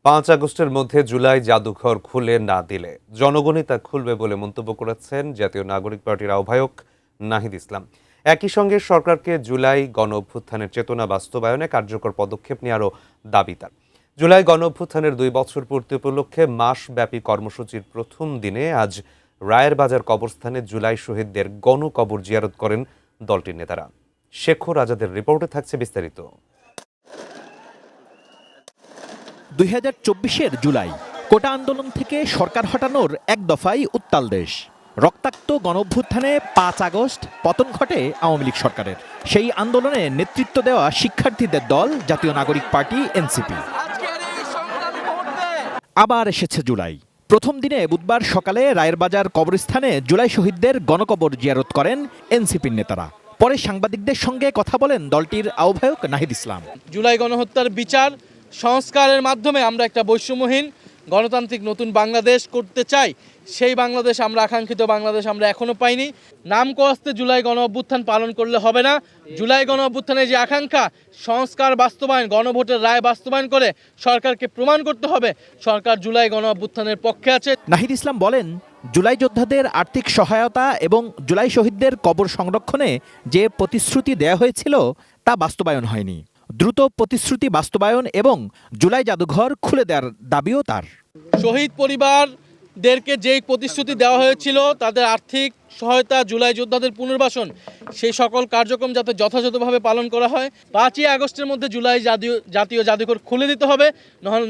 5 আগস্টের মধ্যে জুলাই জাদুঘর খুলে না দিলে জনগণই তা খুলবে বলে মন্তব্য করেছেন জাতীয় নাগরিক পার্টির আহ্বায়ক নাহিদ ইসলাম। একই সঙ্গে সরকারকে জুলাই গণ অভ্যুত্থানের চেতনা বাস্তবায়নে কার্যকর পদক্ষেপ নেওয়ারও দাবি তার। জুলাই গণ অভ্যুত্থানের 2 বছর পূর্তি উপলক্ষে মাসব্যাপী কর্মসূচির প্রথম দিনে আজ রায়ের বাজার কবরস্থানে জুলাই শহীদদের গণকবর জিয়ারত করেন দলটির নেতারা। শেখর আজাদের রিপোর্টে থাকছে বিস্তারিত। 2024-এর জুলাই কোটা আন্দোলন থেকে সরকার হটানোর এক দফায় উত্তাল দেশ। রক্তাক্ত গণঅভ্যুত্থানে 5 আগস্ট পতন ঘটে আওয়ামী লীগ সরকারের। সেই আন্দোলনে নেতৃত্ব দেওয়া শিক্ষার্থীদের দল জাতীয় নাগরিক পার্টি এনসিপি। আবার এসেছে জুলাই। প্রথম দিনে বুধবার সকালে রায়ের বাজার কবরস্থানে জুলাই শহীদদের গণকবর জিয়ারত করেন এনসিপির নেতারা। পরে সাংবাদিকদের সঙ্গে কথা বলেন দলটির আহ্বায়ক নাহিদ ইসলাম। জুলাই গণহত্যার বিচার সংস্কারের মাধ্যমে আমরা একটা বৈষম্যহীন গণতান্ত্রিক নতুন বাংলাদেশ করতে চাই। সেই বাংলাদেশ আমরা আকাঙ্ক্ষিত বাংলাদেশ আমরা এখনো পাইনি। নাম কস্তে জুলাই গণ অভ্যুত্থান পালন করলে হবে না। জুলাই গণ অভ্যুত্থানের যে আকাঙ্ক্ষা সংস্কার বাস্তবায়ন, গণভোটের রায় বাস্তবায়ন করে সরকারকে প্রমাণ করতে হবে সরকার জুলাই গণ অভ্যুত্থানের পক্ষে আছে। নাহিদ ইসলাম বলেন, জুলাই যোদ্ধাদের আর্থিক সহায়তা এবং জুলাই শহীদদের কবর সংরক্ষণে যে প্রতিশ্রুতি দেয়া হয়েছিল তা বাস্তবায়ন হয়নি। দ্রুত প্রতিশ্রুতি বাস্তবায়ন এবং জুলাই জাদুঘর খুলে দেওয়ার দাবিও তার। শহীদ পরিবারদেরকে যেই প্রতিশ্রুতি দেওয়া হয়েছিল তাদের আর্থিক সহায়তা, জুলাই যোদ্ধাদের পুনর্বাসন, সেই সকল কার্যক্রম যাতে যথাযথভাবে পালন করা হয়। 5ই আগস্টের মধ্যে জুলাই জাতীয় জাদুঘর খুলে দিতে হবে,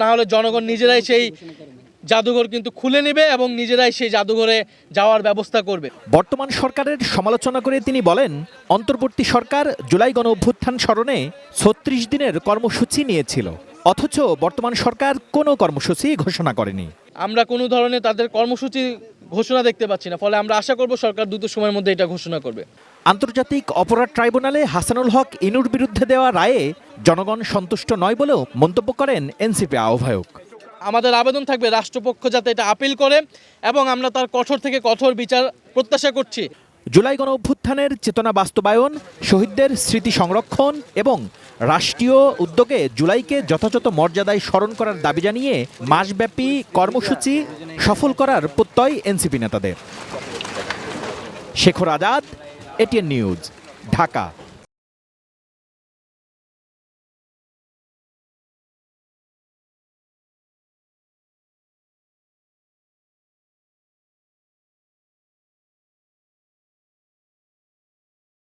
না হলে জনগণ নিজেরাই সেই জাদুঘর কিন্তু খুলে নেবে এবং নিজেরাই সেই জাদুঘরে যাওয়ার ব্যবস্থা করবে। বর্তমান সরকারের সমালোচনা করে তিনি বলেন, অন্তর্বর্তী সরকার জুলাই গণ অভ্যুত্থান স্মরণে 36 দিনের কর্মসূচি নিয়েছিল, অথচ বর্তমান সরকার কোনো কর্মসূচি ঘোষণা করেনি। আমরা কোনো ধরনের তাদের কর্মসূচি ঘোষণা দেখতে পাচ্ছি না, ফলে আমরা আশা করব সরকার দ্রুত সময়ের মধ্যে এটা ঘোষণা করবে। আন্তর্জাতিক অপরাধ ট্রাইব্যুনালে হাসানুল হক ইনুর বিরুদ্ধে দেওয়া রায়ে জনগণ সন্তুষ্ট নয় বলেও মন্তব্য করেন এনসিপি আহ্বায়ক। আমাদের আবেদন থাকবে রাষ্ট্রপক্ষ যাতে এটা আপিল করে এবং আমরা তার কঠোর থেকে কঠোর বিচার প্রত্যাশা করছি। জুলাই গণ অভ্যুত্থানের চেতনা বাস্তবায়ন, শহীদদের স্মৃতি সংরক্ষণ এবং রাষ্ট্রীয় উদ্যোগে জুলাইকে যথাযথ মর্যাদায় স্মরণ করার দাবি জানিয়ে মাসব্যাপী কর্মসূচি সফল করার প্রত্যয় এনসিপি নেতাদের। Shekhar Azad, ATN news, Dhaka.